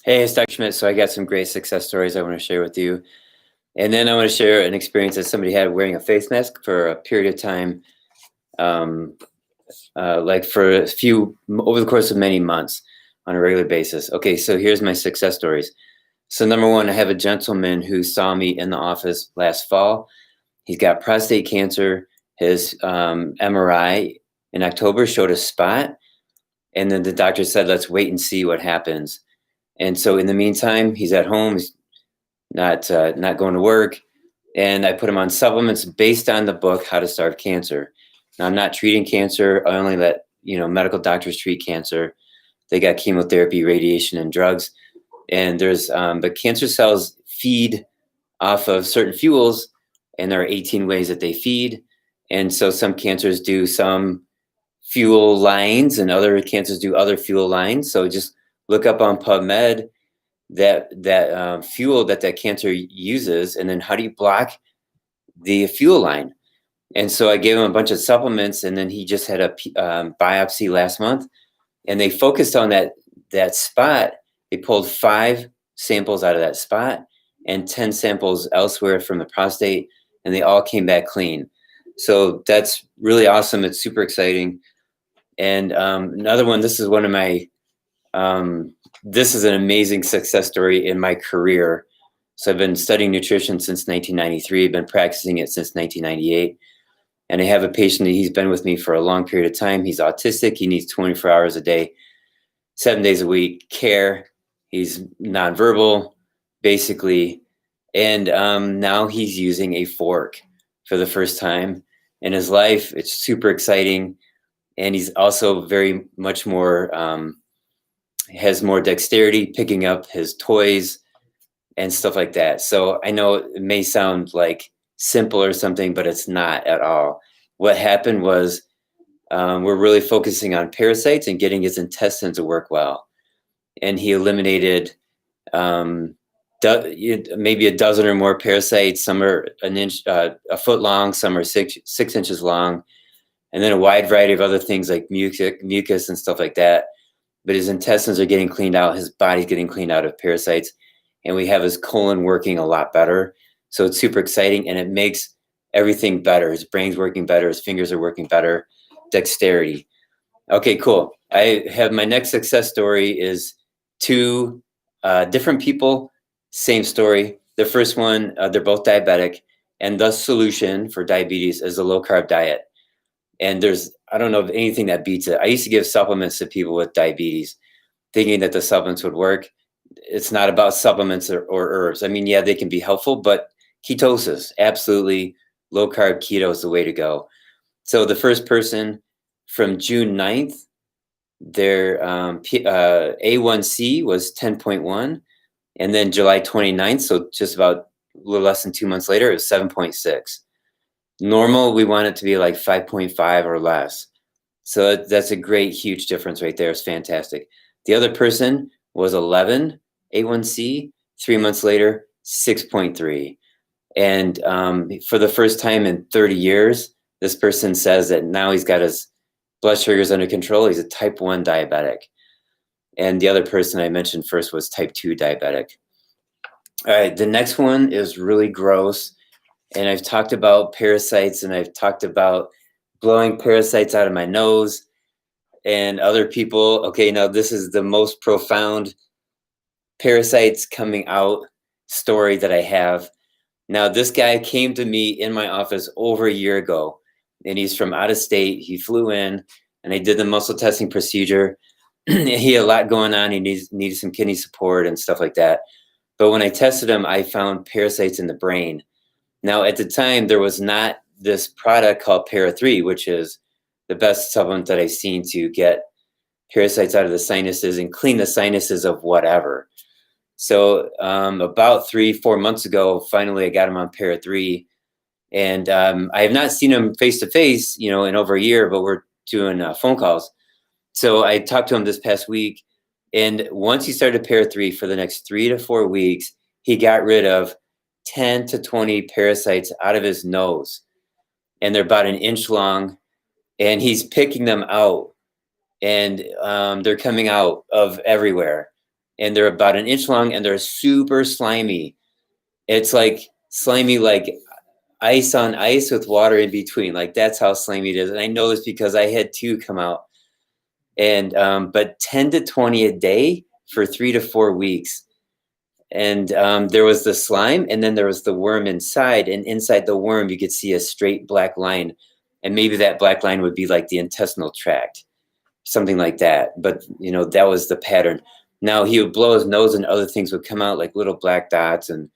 Hey, it's Dr. Schmidt. So I got some great success stories I want to share with you. And then I want to share an experience that somebody had wearing a face mask for a period of time, um, like for over the course of many months on a regular basis. Okay, so here's my success stories. So number one, I have a gentleman who saw me in the office last fall. He's got prostate cancer. His MRI in October showed a spot. And then the doctor said, let's wait and see what happens. And so in the meantime, he's at home. He's not going to work, and I put him on supplements based on the book How to Starve Cancer. Now, I'm not treating cancer. I only let medical doctors treat cancer. They got chemotherapy, radiation, and drugs. And but cancer cells feed off of certain fuels, and there are 18 ways that they feed. And so some cancers do some fuel lines, and other cancers do other fuel lines. So just look up on PubMed that fuel that cancer uses, and then how do you block the fuel line. And so I gave him a bunch of supplements, and then he just had a biopsy last month, and they focused on that spot. They pulled 5 samples out of that spot and 10 samples elsewhere from the prostate, and they all came back clean. So that's really awesome. It's super exciting. And another one, this is one of my this is an amazing success story in my career. So I've been studying nutrition since 1993. I've been practicing it since 1998. And I have a patient that he's been with me for a long period of time. He's autistic. He needs 24 hours a day, 7 days a week care. He's nonverbal, basically. And now he's using a fork for the first time in his life. It's super exciting. And he's also very much more has more dexterity picking up his toys and stuff like that. So I know it may sound like simple or something, but it's not at all. What happened was we're really focusing on parasites and getting his intestines to work well. And he eliminated maybe a dozen or more parasites. Some are a foot long, some are 6 inches long, and then a wide variety of other things like mucus and stuff like that. But his intestines are getting cleaned out. His body's getting cleaned out of parasites. And we have his colon working a lot better. So it's super exciting. And it makes everything better. His brain's working better. His fingers are working better. Dexterity. Okay, cool. I have my next success story is 2 different people. Same story. The first one, they're both diabetic. And the solution for diabetes is a low-carb diet. And I don't know of anything that beats it. I used to give supplements to people with diabetes, thinking that the supplements would work. It's not about supplements or herbs. I mean, yeah, they can be helpful, but ketosis, absolutely. Low carb keto is the way to go. So the first person from June 9th, their A1C was 10.1. And then July 29th, so just about a little less than 2 months later, it was 7.6. Normal, we want it to be like 5.5 or less. So that's a great, huge difference right there. It's fantastic. The other person was 11 A1C. 3 months later, 6.3. And for the first time in 30 years, this person says that now he's got his blood sugars under control. He's a type 1 diabetic. And the other person I mentioned first was type 2 diabetic. All right, the next one is really gross. And I've talked about parasites, and I've talked about blowing parasites out of my nose and other people. Okay, now this is the most profound parasites coming out story that I have. Now, this guy came to me in my office over a year ago, and he's from out of state. He flew in, and I did the muscle testing procedure. He had a lot going on. He needed some kidney support and stuff like that. But when I tested him, I found parasites in the brain. Now, at the time, there was not this product called Para3, which is the best supplement that I've seen to get parasites out of the sinuses and clean the sinuses of whatever. So about 3-4 months ago, finally, I got him on Para3. And I have not seen him face to face, in over a year, but we're doing phone calls. So I talked to him this past week. And once he started Para3 for the next 3 to 4 weeks, he got rid of 10 to 20 parasites out of his nose, and they're about 1 inch long, and he's picking them out, and they're coming out of everywhere. and they're about an inch long and they're super slimy. It's like slimy, like ice on ice with water in between. Like that's how slimy it is. And I know this because I had 2 come out, and but 10 to 20 a day for 3 to 4 weeks. And there was the slime, and then there was the worm inside, and inside the worm you could see a straight black line, and maybe that black line would be like the intestinal tract, something like that. But that was the pattern. Now he would blow his nose and other things would come out, like little black dots, and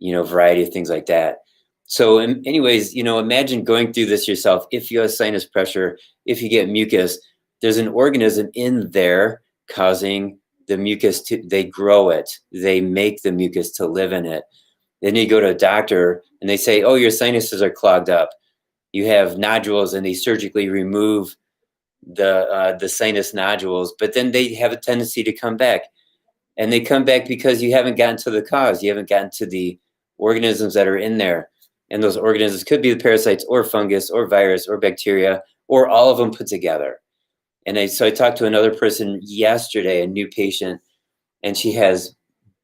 variety of things like that. So anyways, imagine going through this yourself. If you have sinus pressure, if you get mucus, there's an organism in there causing the mucus they grow it. They make the mucus to live in it. Then you go to a doctor and they say, oh, your sinuses are clogged up. You have nodules, and they surgically remove the sinus nodules, but then they have a tendency to come back. And they come back because you haven't gotten to the cause. You haven't gotten to the organisms that are in there. And those organisms could be the parasites or fungus or virus or bacteria or all of them put together. And so I talked to another person yesterday, a new patient, and she has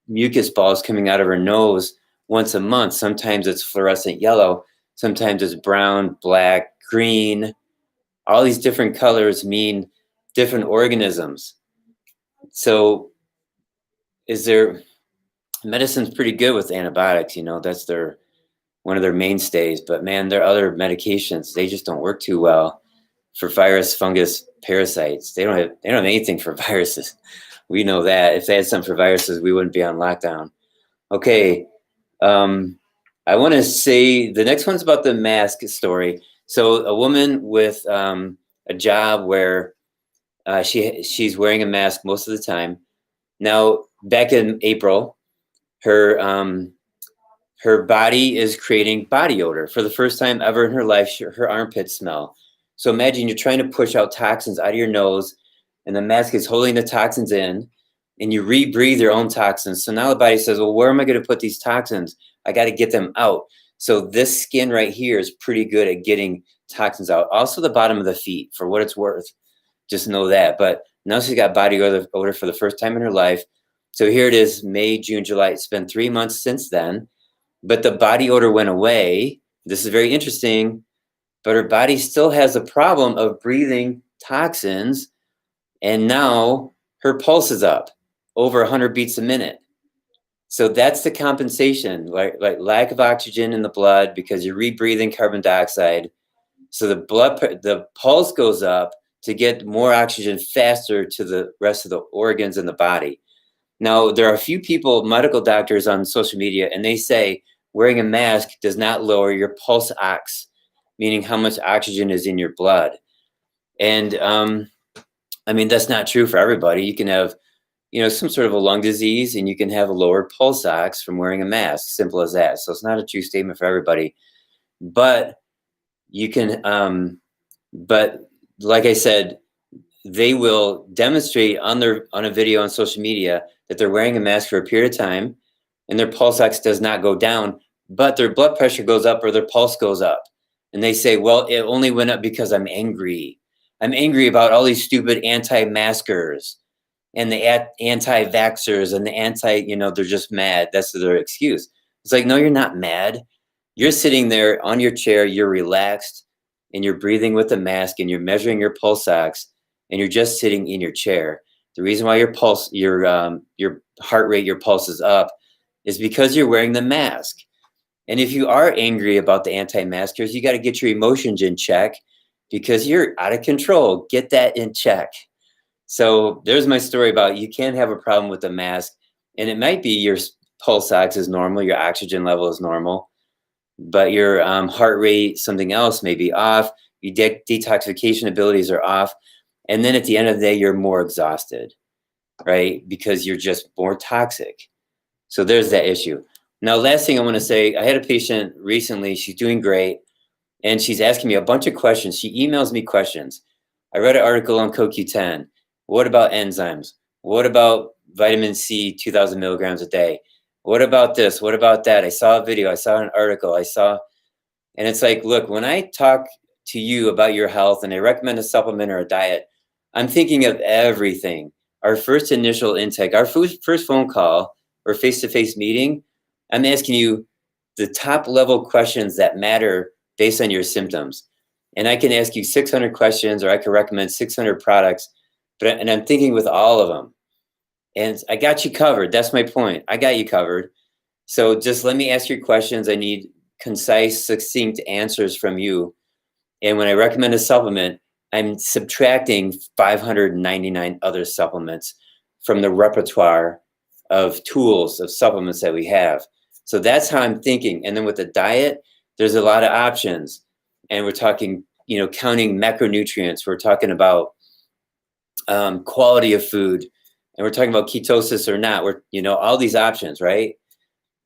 mucus balls coming out of her nose once a month. Sometimes it's fluorescent yellow. Sometimes it's brown, black, green. All these different colors mean different organisms. So medicine's pretty good with antibiotics, that's one of their mainstays, but man, there are other medications. They just don't work too well for virus, fungus, parasites. They don't have anything for viruses. We know that. If they had something for viruses, we wouldn't be on lockdown. Okay. I want to say the next one's about the mask story. So a woman with a job where she's wearing a mask most of the time. Now, back in April, her body is creating body odor for the first time ever in her life. Her armpits smell. So imagine you're trying to push out toxins out of your nose, and the mask is holding the toxins in, and you rebreathe your own toxins. So now the body says, well, where am I going to put these toxins? I got to get them out. So this skin right here is pretty good at getting toxins out. Also the bottom of the feet, for what it's worth. Just know that. But now she's got body odor for the first time in her life. So here it is, May, June, July. It's been 3 months since then. But the body odor went away. This is very interesting. But her body still has a problem of breathing toxins. And now her pulse is up over 100 beats a minute. So that's the compensation, like lack of oxygen in the blood because you're rebreathing carbon dioxide. So the pulse goes up to get more oxygen faster to the rest of the organs in the body. Now, there are a few people, medical doctors on social media, and they say wearing a mask does not lower your pulse ox, meaning how much oxygen is in your blood. And that's not true for everybody. You can have, some sort of a lung disease, and you can have a lower pulse ox from wearing a mask, simple as that. So it's not a true statement for everybody. But you can, but like I said, they will demonstrate on a video on social media that they're wearing a mask for a period of time, and their pulse ox does not go down, but their blood pressure goes up or their pulse goes up. And they say, well, it only went up because I'm angry. I'm angry about all these stupid anti-maskers and the anti-vaxxers and the they're just mad. That's their excuse. It's like, no, you're not mad. You're sitting there on your chair, you're relaxed, and you're breathing with a mask, and you're measuring your pulse ox, and you're just sitting in your chair. The reason why your heart rate, your pulse is up is because you're wearing the mask. And if you are angry about the anti-maskers, you got to get your emotions in check because you're out of control. Get that in check. So there's my story about you can't have a problem with the mask. And it might be your pulse ox is normal, your oxygen level is normal, but your heart rate, something else may be off. Your detoxification abilities are off. And then at the end of the day, you're more exhausted, right? Because you're just more toxic. So there's that issue. Now, last thing I want to say, I had a patient recently, she's doing great, and she's asking me a bunch of questions. She emails me questions. I read an article on CoQ10. What about enzymes? What about vitamin C, 2,000 milligrams a day? What about this? What about that? I saw a video. I saw an article. And it's like, look, when I talk to you about your health and I recommend a supplement or a diet, I'm thinking of everything. our first initial intake, our first phone call or face-to-face meeting, I'm asking you the top level questions that matter based on your symptoms. And I can ask you 600 questions, or I can recommend 600 products, and I'm thinking with all of them. And I got you covered. That's my point. I got you covered. So just let me ask your questions. I need concise, succinct answers from you. And when I recommend a supplement, I'm subtracting 599 other supplements from the repertoire of tools of supplements that we have. So that's how I'm thinking. And then with the diet, there's a lot of options. And we're talking, counting macronutrients. We're talking about quality of food. And we're talking about ketosis or not. We're, all these options, right?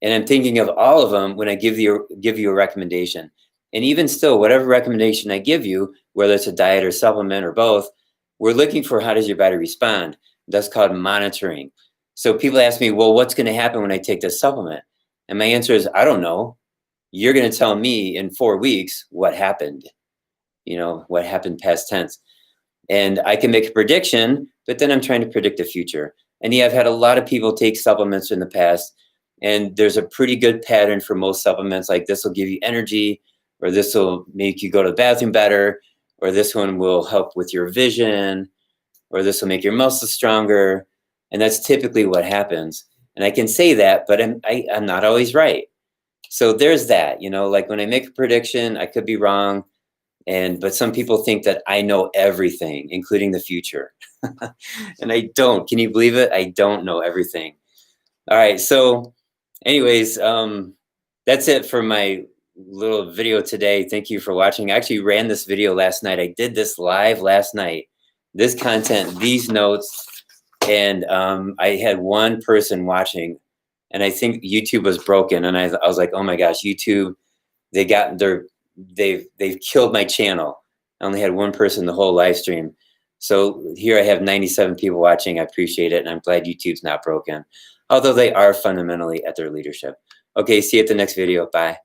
And I'm thinking of all of them when I give you a recommendation. And even still, whatever recommendation I give you, whether it's a diet or supplement or both, we're looking for how does your body respond. That's called monitoring. So people ask me, well, what's going to happen when I take this supplement? And my answer is, I don't know. You're going to tell me in 4 weeks what happened, what happened past tense. And I can make a prediction, but then I'm trying to predict the future. And yeah, I've had a lot of people take supplements in the past, and there's a pretty good pattern for most supplements, like this will give you energy, or this will make you go to the bathroom better, or this one will help with your vision, or this will make your muscles stronger. And that's typically what happens. And I can say that, but I'm not always right. So there's that, like when I make a prediction, I could be wrong. But some people think that I know everything, including the future. And I don't. Can you believe it? I don't know everything. All right. So anyways, that's it for my little video today. Thank you for watching. I actually ran this video last night. I did this live last night. This content, these notes, and I had one person watching, and I think YouTube was broken. And I was like, oh my gosh, YouTube, they've killed my channel. I only had one person the whole live stream. So here I have 97 people watching. I appreciate it. And I'm glad YouTube's not broken, although they are fundamentally at their leadership. Okay, see you at the next video. Bye.